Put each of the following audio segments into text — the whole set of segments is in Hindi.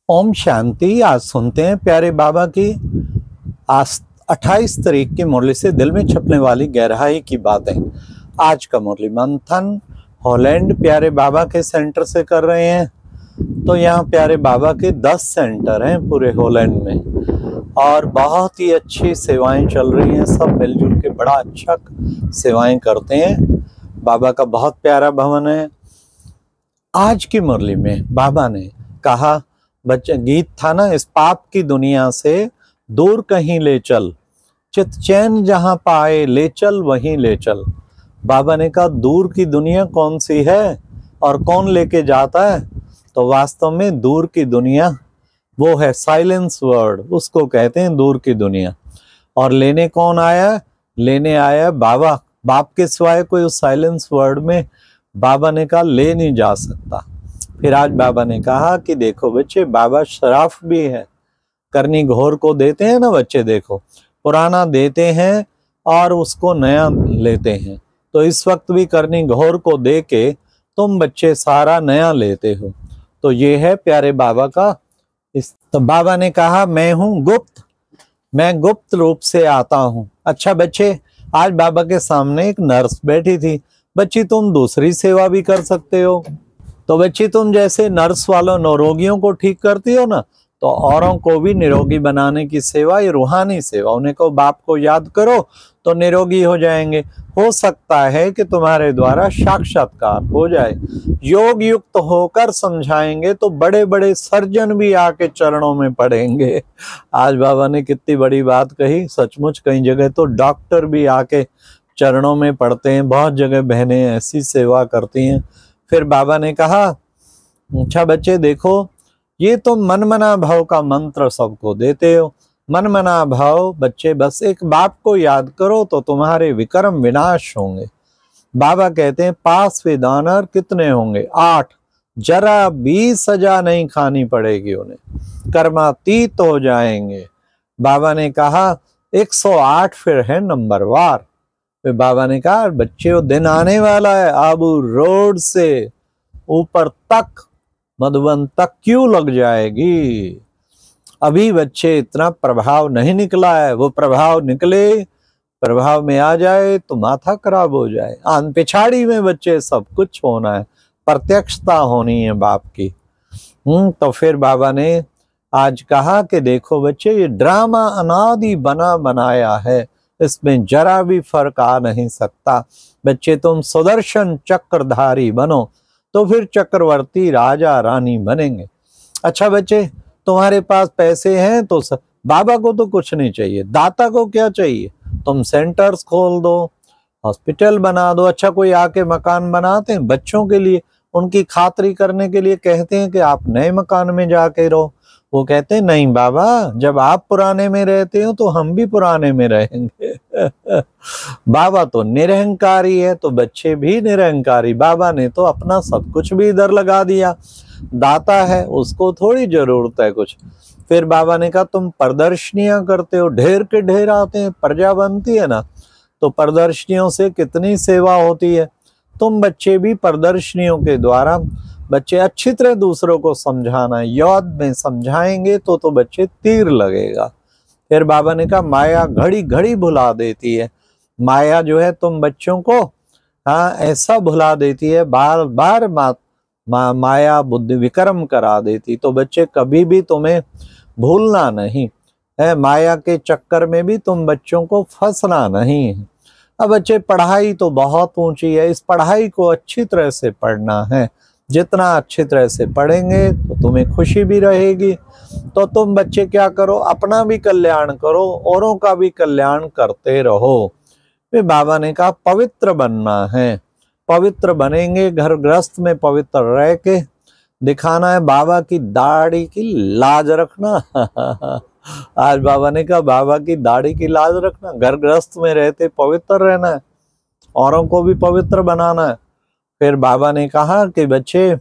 ओम शांति। आज सुनते हैं प्यारे बाबा की आज 28 तारीख की मुरली से दिल में छपने वाली गहराई की बातें। आज का मुरली मंथन हॉलैंड प्यारे बाबा के सेंटर से कर रहे हैं। तो यहाँ प्यारे बाबा के 10 सेंटर हैं पूरे हॉलैंड में और बहुत ही अच्छी सेवाएं चल रही हैं। सब मिलजुल के बड़ा अच्छा सेवाएं करते हैं। बाबा का बहुत प्यारा भवन है। आज की मुरली में बाबा ने कहा, बच्चे गीत था ना, इस पाप की दुनिया से दूर कहीं ले चल, चित चैन जहां पाए ले चल वहीं ले चल। बाबा ने कहा दूर की दुनिया कौन सी है और कौन लेके जाता है? तो वास्तव में दूर की दुनिया वो है साइलेंस वर्ड, उसको कहते हैं दूर की दुनिया। और लेने कौन आया? लेने आया बाबा। बाप के सिवाय कोई उस साइलेंस वर्ड में बाबा ने कहा ले नहीं जा सकता। फिर आज बाबा ने कहा कि देखो बच्चे, बाबा शराफ भी है। करनी घोर को देते हैं ना बच्चे, देखो पुराना देते हैं और उसको नया लेते हैं। तो इस वक्त भी करनी घोर को दे के तुम बच्चे सारा नया लेते हो। तो ये है प्यारे बाबा का। तो बाबा ने कहा मैं हूं गुप्त, मैं गुप्त रूप से आता हूं। अच्छा बच्चे, आज बाबा के सामने एक नर्स बैठी थी। बच्ची तुम दूसरी सेवा भी कर सकते हो। तो बच्ची तुम जैसे नर्स वालों रोगियों को ठीक करती हो ना, तो औरों को भी निरोगी बनाने की सेवा, ये रूहानी सेवा। उन्हें को बाप को याद करो तो निरोगी हो जाएंगे। हो सकता है कि तुम्हारे द्वारा साक्षात्कार हो जाए। योग युक्त होकर समझाएंगे तो बड़े बड़े सर्जन भी आके चरणों में पड़ेंगे। आज बाबा ने कितनी बड़ी बात कही। सचमुच कई जगह तो डॉक्टर भी आके चरणों में पड़ते हैं। बहुत जगह बहनें ऐसी सेवा करती हैं। फिर बाबा ने कहा अच्छा बच्चे देखो, ये तो मन मना भाव का मंत्र सबको देते हो। मन मना भाव बच्चे, बस एक बाप को याद करो तो तुम्हारे विक्रम विनाश होंगे। बाबा कहते हैं पास वेदानर कितने होंगे? 8। जरा भी सजा नहीं खानी पड़ेगी उन्हें, कर्मातीत हो जाएंगे। बाबा ने कहा 108 फिर है नंबरवार। फिर बाबा ने कहा बच्चे वो दिन आने वाला है, आबू रोड से ऊपर तक मधुबन तक क्यों लग जाएगी। अभी बच्चे इतना प्रभाव नहीं निकला है। वो प्रभाव निकले, प्रभाव में आ जाए तो माथा खराब हो जाए। आन पिछाड़ी में बच्चे सब कुछ होना है, प्रत्यक्षता होनी है बाप की। तो फिर बाबा ने आज कहा कि देखो बच्चे, ये ड्रामा अनादि बना बनाया है, इसमें जरा भी फर्क आ नहीं सकता। बच्चे तुम सुदर्शन चक्रधारी बनो तो फिर चक्रवर्ती राजा रानी बनेंगे। अच्छा बच्चे, तुम्हारे पास पैसे हैं तो बाबा को तो कुछ नहीं चाहिए, दाता को क्या चाहिए? तुम सेंटर्स खोल दो, हॉस्पिटल बना दो। अच्छा कोई आके मकान बनाते हैं बच्चों के लिए, उनकी खातिरी करने के लिए कहते हैं कि आप नए मकान में जाके रहो। वो कहते हैं नहीं बाबा, जब आप पुराने में रहते हो तो हम भी पुराने में रहेंगे। बाबा तो निरहंकारी है, तो बच्चे भी निरहंकारी। बाबा ने तो अपना सब कुछ भी इधर लगा दिया। दाता है, उसको थोड़ी जरूरत है कुछ। फिर बाबा ने कहा तुम प्रदर्शनियां करते हो, ढेर के ढेर आते हैं, प्रजा बनती है ना, तो प्रदर्शनियों से कितनी सेवा होती है। तुम बच्चे भी प्रदर्शनियों के द्वारा बच्चे अच्छी तरह दूसरों को समझाना, याद में समझाएंगे तो बच्चे तीर लगेगा। फिर बाबा ने कहा माया घड़ी घड़ी भुला देती है। माया जो है तुम बच्चों को ऐसा भुला देती है, बार बार माया बुद्धि विक्रम करा देती। तो बच्चे कभी भी तुम्हें भूलना नहीं है, माया के चक्कर में भी तुम बच्चों को फंसना नहीं है। अब बच्चे पढ़ाई तो बहुत ऊंची है, इस पढ़ाई को अच्छी तरह से पढ़ना है। जितना अच्छी तरह से पढ़ेंगे तो तुम्हें खुशी भी रहेगी। तो तुम बच्चे क्या करो, अपना भी कल्याण करो, औरों का भी कल्याण करते रहो। फिर बाबा ने कहा पवित्र बनना है। पवित्र बनेंगे, घर गृहस्थ में पवित्र रह के दिखाना है। बाबा की दाढ़ी की लाज रखना। आज बाबा ने कहा बाबा की दाढ़ी की लाज रखना, घर गृहस्थ में रहते पवित्र रहना है, औरों को भी पवित्र बनाना है। फिर बाबा ने कहा कि बच्चे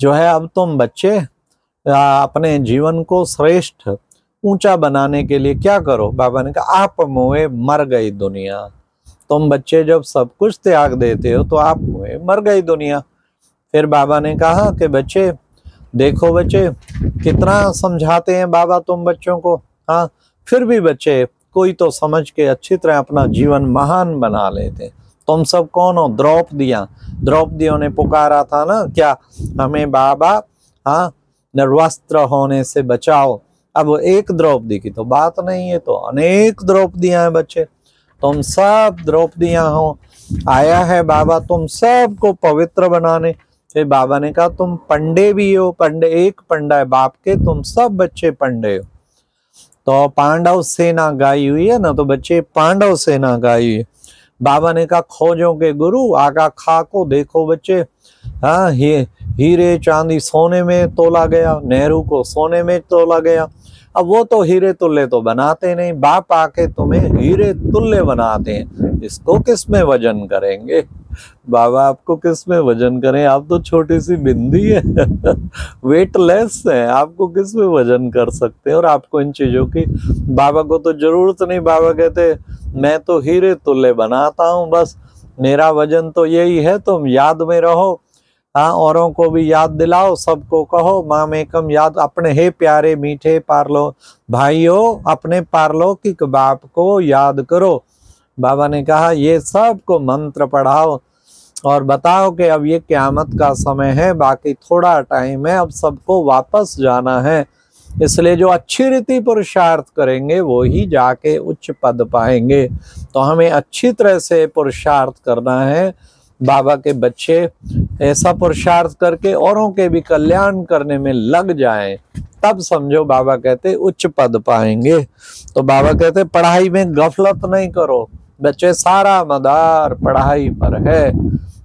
जो है, अब तुम बच्चे अपने जीवन को श्रेष्ठ ऊंचा बनाने के लिए क्या करो। बाबा ने कहा आप मोए मर गई दुनिया। तुम बच्चे जब सब कुछ त्याग देते हो तो आप मोए मर गई दुनिया। फिर बाबा ने कहा कि बच्चे देखो बच्चे कितना समझाते हैं बाबा तुम बच्चों को, हाँ, फिर भी बच्चे कोई तो समझ के अच्छी तरह अपना जीवन महान बना लेते। तुम सब कौन हो? द्रौपदियाँ। द्रौपदियों ने पुकारा था ना, क्या हमें बाबा, हाँ, निर्वस्त्र होने से बचाओ। अब एक द्रौपदी की तो बात नहीं है, तो अनेक द्रौपदियां हैं बच्चे। तुम सब द्रौपदियां हो, आया है बाबा तुम सबको पवित्र बनाने। फिर बाबा ने कहा तुम पंडे भी हो, पंडे एक पंडा है बाप के, तुम सब बच्चे पंडे हो। तो पांडव सेना गाई हुई है ना, तो बच्चे पांडव सेना गाई हुई है। बाबा ने कहा खोजों के गुरु आगा खाको, देखो बच्चे, हाँ, हीरे चांदी सोने में तोला गया, नेहरू को सोने में तोला गया। अब वो तो हीरे तुल्य तो बनाते नहीं, बाप आके तुम्हें हीरे तुल्य बनाते हैं। इसको किस में वजन करेंगे? बाबा आपको किस में वजन करें? आप तो छोटी सी बिंदी है वेटलेस है, आपको किस में वजन कर सकते हैं? और आपको इन चीजों की बाबा को तो जरूरत नहीं। बाबा कहते मैं तो हीरे तुल्य बनाता हूँ, बस मेरा वजन तो यही है, तुम याद में रहो, हाँ, औरों को भी याद दिलाओ, सबको कहो माम एकम याद, अपने हे प्यारे मीठे पारलो भाइयों, अपने पारलौकिक बाप को याद करो। बाबा ने कहा ये सबको मंत्र पढ़ाओ और बताओ कि अब ये क़यामत का समय है, बाकी थोड़ा टाइम है, अब सबको वापस जाना है। इसलिए जो अच्छी रीति पुरुषार्थ करेंगे वो ही जाके उच्च पद पाएंगे। तो हमें अच्छी तरह से पुरुषार्थ करना है। बाबा के बच्चे ऐसा पुरुषार्थ करके औरों के भी कल्याण करने में लग जाएं, तब समझो बाबा कहते उच्च पद पाएंगे। तो बाबा कहते पढ़ाई में गफलत नहीं करो बच्चे, सारा मदार पढ़ाई पर है।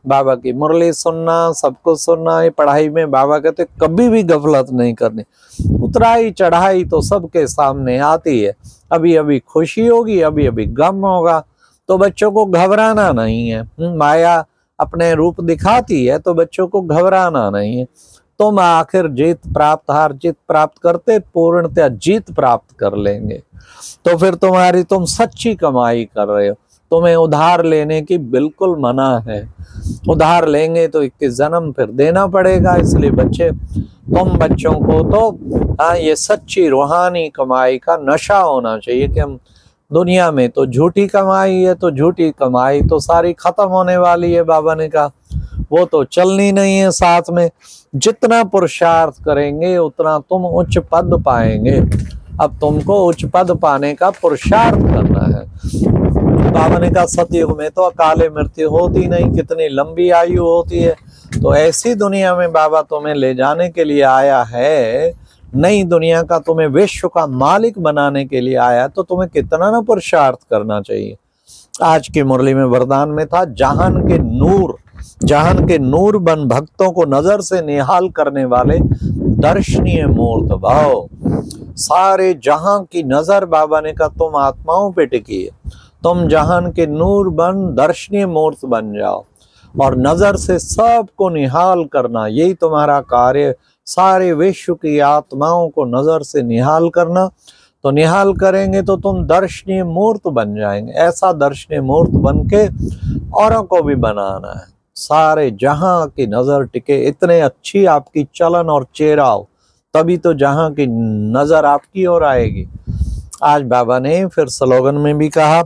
बाबा की मुरली सुनना, सबको सुनना है। पढ़ाई में बाबा कहते कभी भी गफलत नहीं करनी। उतराई चढ़ाई तो सबके सामने आती है, अभी अभी खुशी होगी, अभी अभी गम होगा। तो बच्चों को घबराना नहीं है। माया अपने रूप दिखाती है तो बच्चों को घबराना नहीं है। तुम आखिर जीत प्राप्त, हार जीत प्राप्त करते पूर्णतः जीत प्राप्त कर लेंगे। तो फिर तुम सच्ची कमाई कर रहे हो, तुम्हें उधार लेने की बिल्कुल मना है। उधार लेंगे तो 21 जन्म फिर देना पड़ेगा। इसलिए बच्चे तुम बच्चों को तो हाँ, ये सच्ची रूहानी कमाई का नशा होना चाहिए कि हम दुनिया में तो झूठी कमाई है, तो झूठी कमाई तो सारी खत्म होने वाली है। बाबा ने कहा वो तो चलनी नहीं है साथ में। जितना पुरुषार्थ करेंगे उतना तुम उच्च पद पाएंगे। अब तुमको उच्च पद पाने का पुरुषार्थ करना है। बाबा ने कहा सतयुग में तो अकाले मृत्यु होती नहीं, कितनी लंबी आयु होती है। तो ऐसी दुनिया में बाबा तुम्हें ले जाने के लिए आया है, नई दुनिया का तुम्हें विश्व का मालिक बनाने के लिए आया, तो तुम्हें कितना ना पुरुषार्थ करना चाहिए। आज की मुरली में वरदान में था जहान के नूर बन भक्तों को नजर से निहाल करने वाले दर्शनीय मूर्त भाव। सारे जहां की नजर बाबा ने कहा तुम आत्माओं पे टिकी है, तुम जहान के नूर बन दर्शनीय मूर्त बन जाओ और नजर से सबको निहाल करना, यही तुम्हारा कार्य। सारे विश्व की आत्माओं को नजर से निहाल करना। तो निहाल करेंगे तो तुम दर्शनीय मूर्त बन जाएंगे। ऐसा दर्शनीय मूर्त बन के औरों को भी बनाना है। सारे जहां की नजर टिके, इतने अच्छी आपकी चलन और चेहरा हो, तभी तो जहां की नजर आपकी ओर आएगी। आज बाबा ने फिर स्लोगन में भी कहा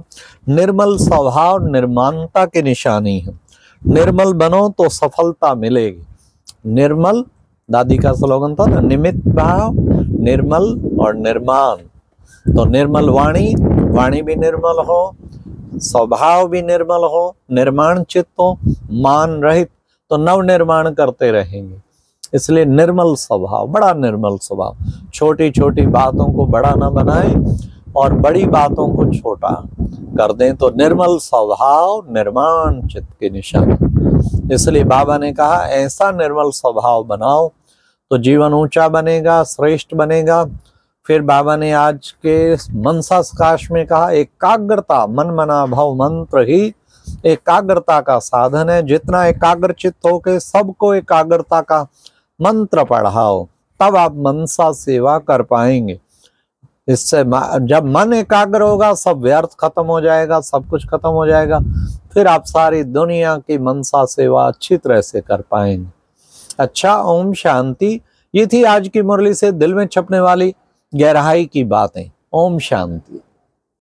निर्मल स्वभाव निर्माणता की निशानी है। निर्मल बनो तो सफलता मिलेगी। निर्मल, दादी का स्लोगन था ना, निमित्त भाव, निर्मल और निर्माण। तो निर्मल वाणी भी निर्मल हो, स्वभाव भी निर्मल हो, निर्माण चित्त हो, मान रहित, तो नव निर्माण करते रहेंगे। इसलिए निर्मल स्वभाव, बड़ा निर्मल स्वभाव। छोटी छोटी बातों को बड़ा ना बनाएं और बड़ी बातों को छोटा कर दें। तो निर्मल स्वभाव निर्माण चित्त की निशानी। इसलिए बाबा ने कहा ऐसा निर्मल स्वभाव बनाओ तो जीवन ऊंचा बनेगा, श्रेष्ठ बनेगा। फिर बाबा ने आज के मनसा सकाश में कहा एकाग्रता, मन मना भव मंत्र ही एकाग्रता का साधन है। जितना एकाग्र चित्त होके सबको एकाग्रता का मंत्र पढ़ाओ, तब आप मनसा सेवा कर पाएंगे। इससे जब मन एकाग्र होगा सब व्यर्थ खत्म हो जाएगा, सब कुछ खत्म हो जाएगा। फिर आप सारी दुनिया की मनसा सेवा अच्छी तरह से कर पाएंगे। अच्छा, ओम शांति। ये थी आज की मुरली से दिल में छपने वाली गहराई की बातें। ओम शांति।